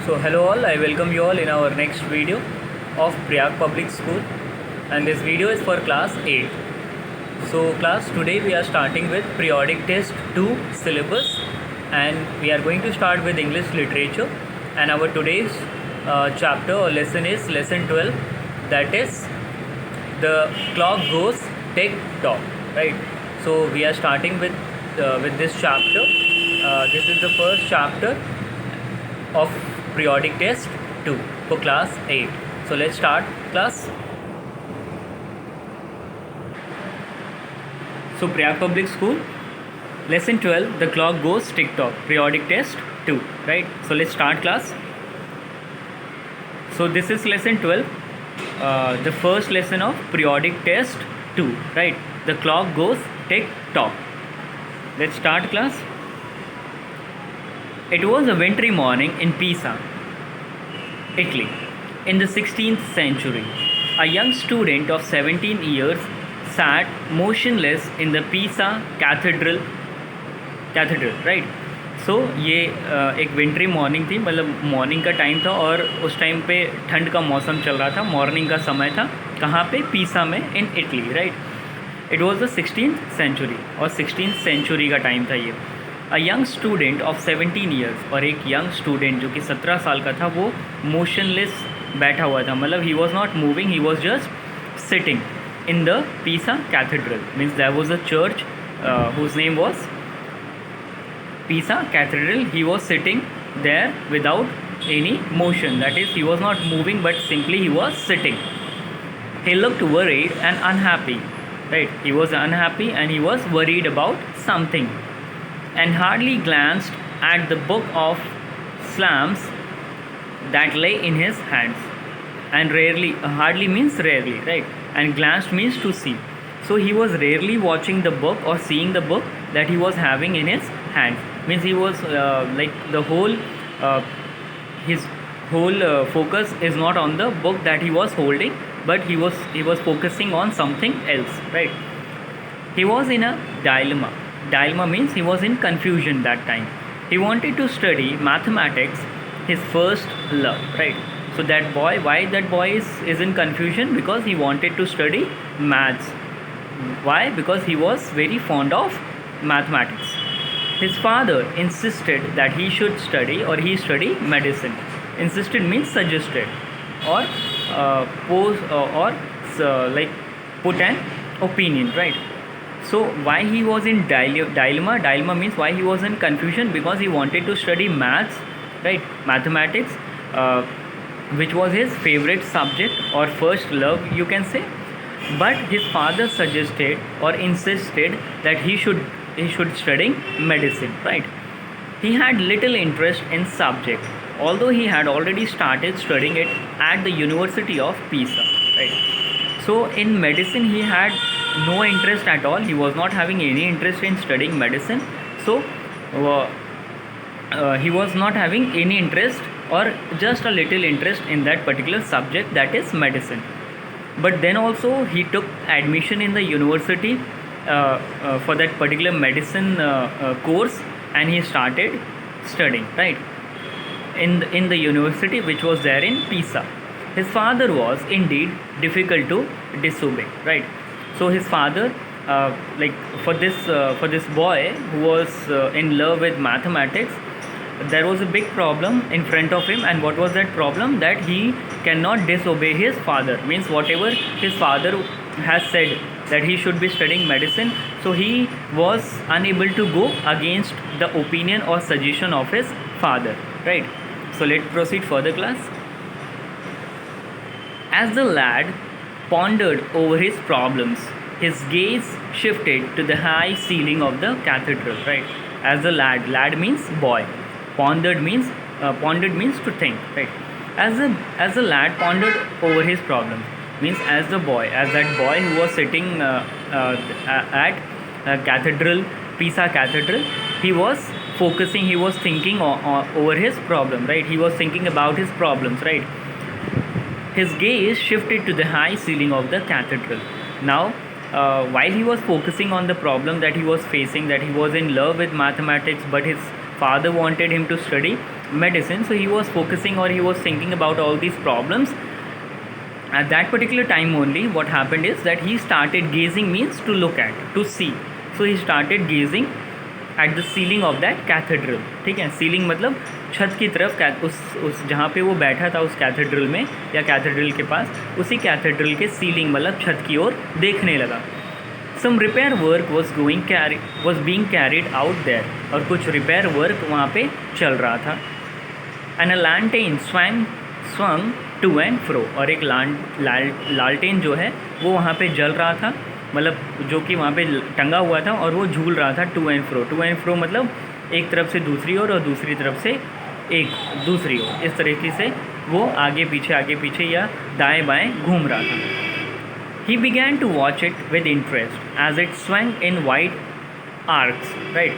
So hello all, I welcome you all in our next video of Priyag Public School, and this video is for class 8. So class, today we are starting with periodic test 2 syllabus, and we are going to start with English literature, and our today's chapter or lesson is lesson 12, that is the clock goes tick tock, right? So we are starting with this chapter. This is the first chapter of periodic test 2 for class 8. So let's start class. So Priyag Public School, lesson 12, the clock goes tick tock, periodic test 2, right? So let's start class. So this is lesson 12, the first lesson of periodic test 2, right? The clock goes tick tock. Let's start class. It was a wintry morning in Pisa, Italy, in the 16th century. A young student of 17 years sat motionless in the Pisa cathedral, right? सो ये एक wintry morning थी, मतलब morning का time था और उस time पे ठंड का मौसम चल रहा था, मॉर्निंग का समय था. कहाँ पे? पीसा में, in Italy, right. It was the 16th century, और 16th सेंचुरी का टाइम था ये. A young student of 17 years, और एक यंग स्टूडेंट जो कि 17 साल का था, वो मोशनलेस बैठा हुआ था, मतलब he was not moving, he was just sitting in the Pisa cathedral. Means there was a church whose name was Pisa Cathedral. He was sitting there without any motion, that is, he was not moving but simply he was sitting. He looked worried and unhappy, right? He was unhappy and he was worried about something, and hardly glanced at the book of psalms that lay in his hands. And rarely, hardly means rarely, right? And glanced means to see. So he was rarely watching the book or seeing the book that he was having in his hand. Means he was like the whole his whole focus is not on the book that he was holding, but he was focusing on something else, right? He was in a dilemma. Dilemma means he was in confusion that time. He wanted to study mathematics, his first love, right? So that boy, why that boy is in confusion? Because he wanted to study maths. Why? Because he was very fond of mathematics. His father insisted that he should study, or he study medicine. Insisted means suggested, or like put an opinion, right? So why he was in dilemma? Dilemma means why he was in confusion, because he wanted to study maths, right? Mathematics, which was his favorite subject or first love, you can say. But his father suggested or insisted that he should study medicine, right? He had little interest in subject, although he had already started studying it at the University of Pisa, right? So in medicine he had no interest at all. He was not having any interest in studying medicine. So he was not having any interest or just a little interest in that particular subject, that is medicine. But then also he took admission in the university for that particular medicine course, and he started studying, right, in the university which was there in Pisa. His father was indeed difficult to disobey, right? So his father, like for this boy who was in love with mathematics, there was a big problem in front of him. And what was that problem? That he cannot disobey his father. Means whatever his father has said, that he should be studying medicine, so he was unable to go against the opinion or suggestion of his father, right? So let's proceed further, class. As the lad pondered over his problems, his gaze shifted to the high ceiling of the cathedral, right? As the lad means boy, pondered means to think, right? As the lad pondered over his problems, means as that boy who was sitting at cathedral, Pisa Cathedral, he was focusing, he was thinking over his problem, right? He was thinking about his problems, right? His gaze shifted to the high ceiling of the cathedral. Now while he was focusing on the problem that he was facing, that he was in love with mathematics, but his father wanted him to study medicine, so he was focusing or he was thinking about all these problems. At that particular time only, what happened is that he started gazing, means to look at, to see. So he started gazing at the ceiling of that cathedral. ठीक है, ceiling मतलब छत की तरफ, उस जहाँ पे वो बैठा था उस कैथेड्रल में या कैथेड्रल के पास, उसी कैथेड्रल के सीलिंग मतलब छत की ओर देखने लगा. Some repair work was being carried out there, और कुछ रिपेयर वर्क वहाँ पे चल रहा था. And a lantern swung to and fro, और एक लालटेन जो है वो वहाँ पे जल रहा था, मतलब जो कि वहाँ पे टंगा हुआ था और वो झूल रहा था टू एंड फ्रो मतलब एक तरफ से दूसरी ओर और दूसरी तरफ से एक दूसरी ओर, इस तरीके से वो आगे पीछे या दाएं बाएं घूम रहा था. He began to watch it with interest as it swung in wide arcs, right?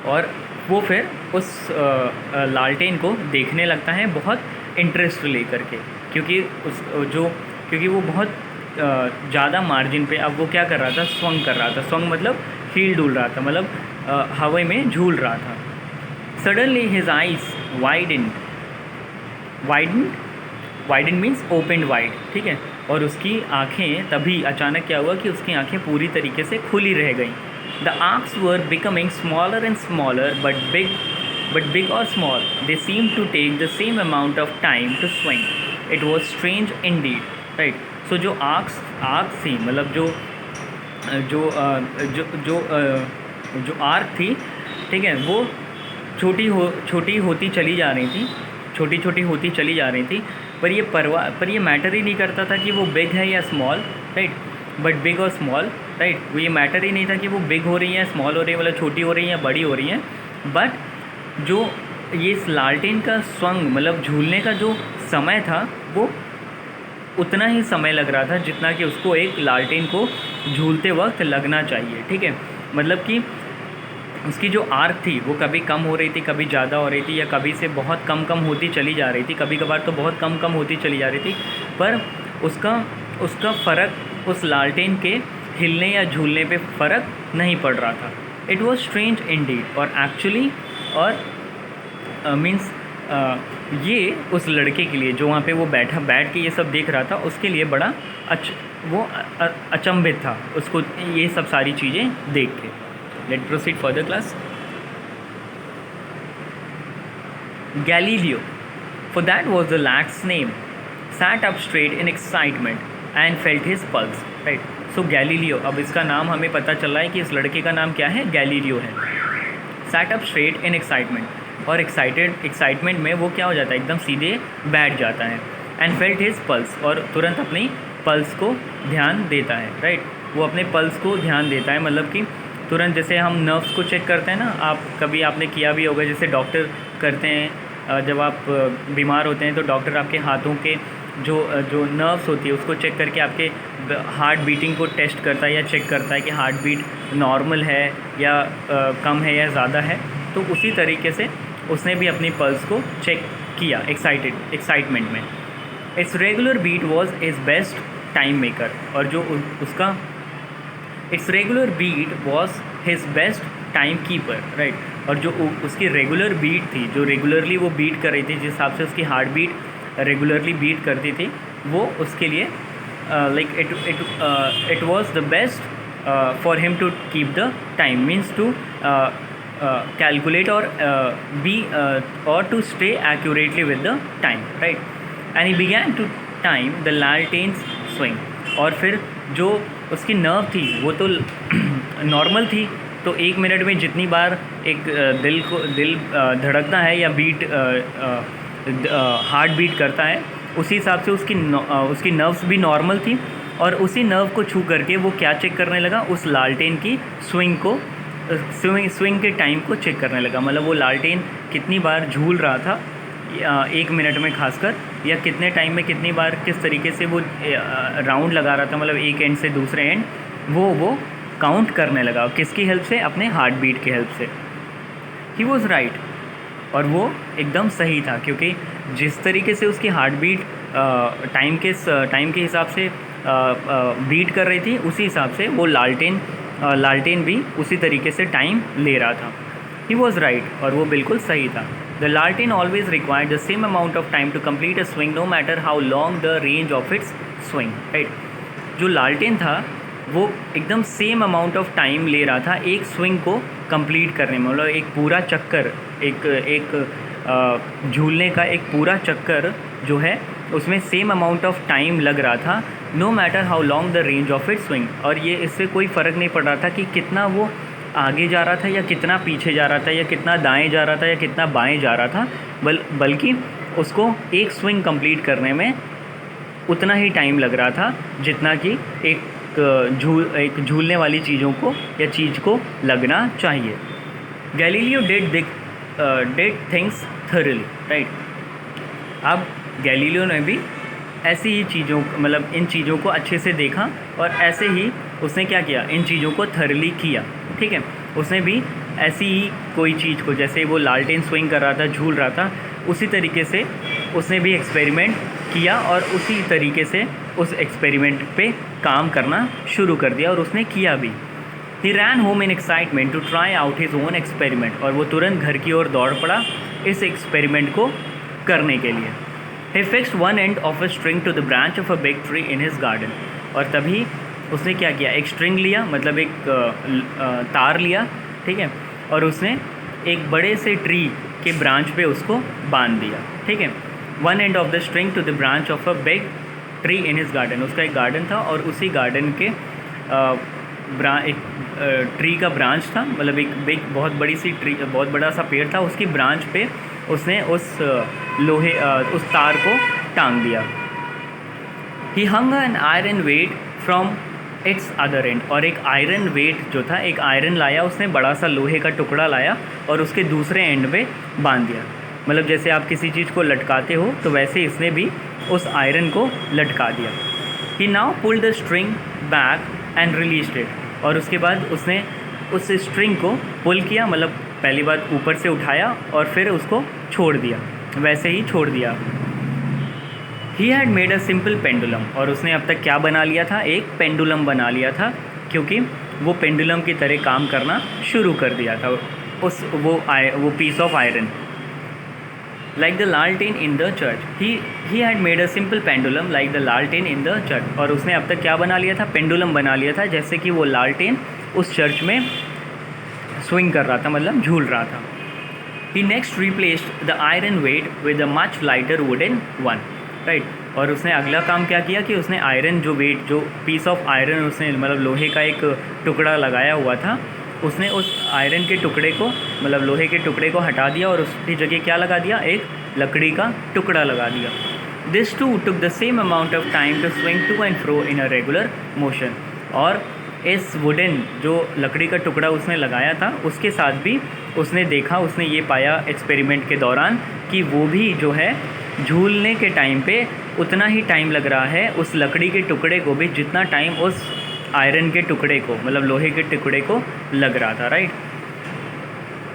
और वो फिर उस लालटेन को देखने लगता है बहुत इंटरेस्ट लेकर के, क्योंकि वो बहुत ज़्यादा मार्जिन पे, अब वो क्या कर रहा था, स्वंग कर रहा था. स्वंग मतलब हील डुल रहा था, मतलब हवा में झूल रहा था. Suddenly his eyes widen means opened wide, ठीक है, और उसकी आँखें, तभी अचानक क्या हुआ कि उसकी आँखें पूरी तरीके से खुली रह गईं. The arcs were becoming smaller and smaller but big और small, they seem to take the same amount of time to swing. It was strange indeed, right. So जो आर्क्स थी, मतलब जो आर्क थी, ठीक है, वो छोटी होती चली जा रही थी, पर ये मैटर ही नहीं करता था कि वो बिग है या स्मॉल, राइट. बट बिग और स्मॉल, राइट, वो ये मैटर ही नहीं था कि वो बिग हो रही है, स्मॉल हो रही है, मतलब छोटी हो रही है या बड़ी हो रही है. बट जो ये इस लालटेन का स्वंग, मतलब झूलने का जो समय था, वो उतना ही समय लग रहा था जितना कि उसको एक लालटेन को झूलते वक्त लगना चाहिए, ठीक है. मतलब कि उसकी जो आर्क थी वो कभी कम हो रही थी, कभी ज़्यादा हो रही थी, या कभी से बहुत कम होती चली जा रही थी, कभी कभार तो बहुत कम होती चली जा रही थी, पर उसका फ़र्क उस लालटेन के हिलने या झूलने पे फ़र्क नहीं पड़ रहा था. इट वॉज स्ट्रेंज इंडीड, और एक्चुअली और मीन्स ये उस लड़के के लिए जो वहाँ पे वो बैठ के ये सब देख रहा था, उसके लिए बड़ा अचंभित था उसको ये सब सारी चीज़ें देख के. Late proceed further class. Galileo, for that was the lad's name, sat up straight in excitement and felt his pulse, right. So Galileo, अब इसका नाम हमें पता चला है कि इस लड़के का नाम क्या है, गैलीलियो है. sat up straight in excitement, और एक्साइटमेंट में वो क्या हो जाता है, एकदम सीधे बैठ जाता है. एंड फेल्ट हिज पल्स, और तुरंत अपनी पल्स को ध्यान देता है, राइट. वो अपने पल्स को ध्यान देता है, मतलब कि तुरंत, जैसे हम नर्व्स को चेक करते हैं ना, कभी आपने किया भी होगा, जैसे डॉक्टर करते हैं जब आप बीमार होते हैं, तो डॉक्टर आपके हाथों के जो नर्व्स होती है उसको चेक करके आपके हार्ट बीटिंग को टेस्ट करता है या चेक करता है कि हार्ट बीट नॉर्मल है या कम है या ज़्यादा है. तो उसी तरीके से उसने भी अपनी पल्स को चेक किया एक्साइटमेंट में. Its regular beat was is best time maker, और जो उसका its regular beat was his best time keeper, right. और जो उसकी रेगुलर बीट थी, जो रेगुलरली वो बीट कर रही थी, जिस हिसाब से उसकी हार्ट बीट रेगुलरली बीट करती थी, वो उसके लिए like it was the best for him to keep the time, means to calculate or to stay accurately with the time, right. And he began to time the Laltane's swing, और फिर जो उसकी nerve थी वो तो normal थी, तो 1 minute में जितनी बार एक दिल धड़कता है या हार्ट बीट करता है, उसी हिसाब से उसकी नर्व्स भी नॉर्मल थी. और उसी नर्व को छू करके वो क्या चेक करने लगा, उस लालटेन की स्विंग के टाइम को चेक करने लगा. मतलब वो लालटेन कितनी बार झूल रहा था 1 मिनट में खासकर, या कितने टाइम में कितनी बार किस तरीके से वो राउंड लगा रहा था, मतलब एक एंड से दूसरे एंड वो काउंट करने लगा. किसकी हेल्प से, अपने हार्ट बीट की हेल्प से. ही वॉज राइट, और वो एकदम सही था, क्योंकि जिस तरीके से उसकी हार्ट बीट टाइम के हिसाब से बीट कर रही थी, उसी हिसाब से वो लालटेन भी उसी तरीके से टाइम ले रहा था. ही वॉज राइट, और वो बिल्कुल सही था. द लालटेन always required the same amount of time to complete a swing no matter how long the range of its swing. Right, जो लालटेन था वो एकदम सेम अमाउंट ऑफ टाइम ले रहा था एक स्विंग को कंप्लीट करने में. मतलब एक पूरा चक्कर, एक झूलने का एक पूरा चक्कर जो है उसमें सेम अमाउंट ऑफ टाइम लग रहा था, no matter how long the range of it swing. और ये इससे कोई फ़र्क नहीं पड़ रहा था कि कितना वो आगे जा रहा था या कितना पीछे जा रहा था या कितना दाएं जा रहा था या कितना बाएं जा रहा था, बल्कि उसको एक स्विंग कंप्लीट करने में उतना ही टाइम लग रहा था जितना कि एक झूलने वाली चीज़ों को या चीज़ को लगना चाहिए. Galileo did things thoroughly. Right, अब गैलीलियो ने भी ऐसी ही चीज़ों, मतलब इन चीज़ों को अच्छे से देखा और ऐसे ही उसने क्या किया, इन चीज़ों को थॉरली किया. ठीक है, उसने भी ऐसी ही कोई चीज़ को, जैसे वो लालटेन स्विंग कर रहा था, झूल रहा था, उसी तरीके से उसने भी एक्सपेरिमेंट किया और उसी तरीके से उस एक्सपेरिमेंट पे काम करना शुरू कर दिया और उसने किया भी. He ran home in excitement to try out his own experiment. और वो तुरंत घर की ओर दौड़ पड़ा इस एक्सपेरिमेंट को करने के लिए. He fixed one end of a string to the branch of a big tree in his garden. और तभी उसने क्या किया, एक स्ट्रिंग लिया, मतलब एक तार लिया. ठीक है, और उसने एक बड़े से ट्री के ब्रांच पे उसको बांध दिया. ठीक है, one end of the string to the branch of a big tree in his garden. उसका एक गार्डन था और उसी गार्डन के एक ट्री का ब्रांच था, मतलब एक बिग, बहुत बड़ी सी ट्री, बहुत बड़ा सा पेड़ था, उसकी ब्रांच पे उसने उस तार को टांग दिया. He hung an iron weight from its other end. और एक आयरन वेट जो था, एक आयरन लाया उसने, बड़ा सा लोहे का टुकड़ा लाया और उसके दूसरे एंड पे बांध दिया. मतलब जैसे आप किसी चीज़ को लटकाते हो तो वैसे इसने भी उस आयरन को लटका दिया. He now pulled the string back and released it. और उसके बाद उसने उस स्ट्रिंग को पुल किया, मतलब पहली बार ऊपर से उठाया और फिर उसको छोड़ दिया, वैसे ही छोड़ दिया. ही had made a simple pendulum. और उसने अब तक क्या बना लिया था, एक पेंडुलम बना लिया था, क्योंकि वो पेंडुलम की तरह काम करना शुरू कर दिया था वो piece of iron. Like the लालटेन in the church. He had made a simple pendulum like the लालटेन इन द चर्च. और उसने अब तक क्या बना लिया था, पेंडुलम बना लिया था, जैसे कि वो लालटेन उस चर्च में स्विंग कर रहा था, मतलब झूल रहा था. He next replaced the iron weight with a much lighter wooden one. Right, और उसने अगला काम क्या किया कि उसने आयरन जो वेट, जो पीस ऑफ आयरन उसने, मतलब लोहे का एक टुकड़ा लगाया हुआ था, उसने उस आयरन के टुकड़े को, मतलब लोहे के टुकड़े को हटा दिया और उसकी जगह क्या लगा दिया, एक लकड़ी का टुकड़ा लगा दिया. This too took the same amount of time to swing to and fro in a regular motion. और इस वुडन जो लकड़ी का टुकड़ा उसने लगाया था, उसके साथ भी उसने देखा, उसने ये पाया एक्सपेरिमेंट के दौरान कि वो भी जो है झूलने के टाइम पे उतना ही टाइम लग रहा है उस लकड़ी के टुकड़े को भी, जितना टाइम उस आयरन के टुकड़े को, मतलब लोहे के टुकड़े को लग रहा था. राइट,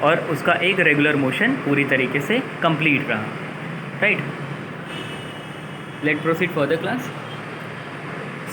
और उसका एक रेगुलर मोशन पूरी तरीके से कंप्लीट रहा. Right, late proceed further class.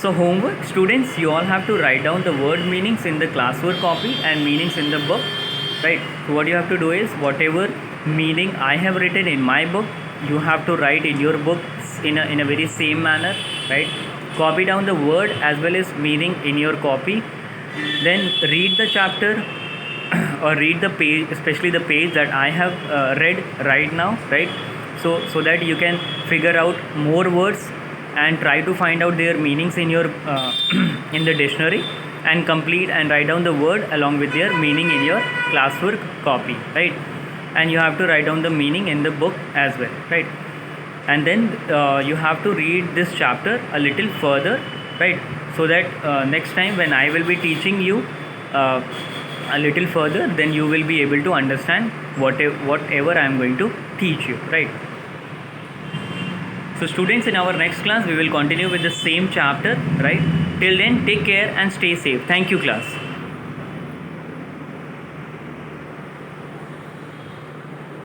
So homework, students, you all have to write down the word meanings in the classwork copy and meanings in the book. Right, so what you have to do is, whatever meaning I have written in my book, you have to write in your book in a very same manner. Right, copy down the word as well as meaning in your copy, then read the chapter or read the page, especially the page that I have read right now. Right, so that you can figure out more words and try to find out their meanings in your in the dictionary, and complete and write down the word along with their meaning in your classwork copy. Right, and you have to write down the meaning in the book as well. Right, and then you have to read this chapter a little further. Right, so that next time when I will be teaching you a little further, then you will be able to understand whatever I am going to teach you. Right, so students, in our next class we will continue with the same chapter. Right, till then, take care and stay safe. Thank you, class.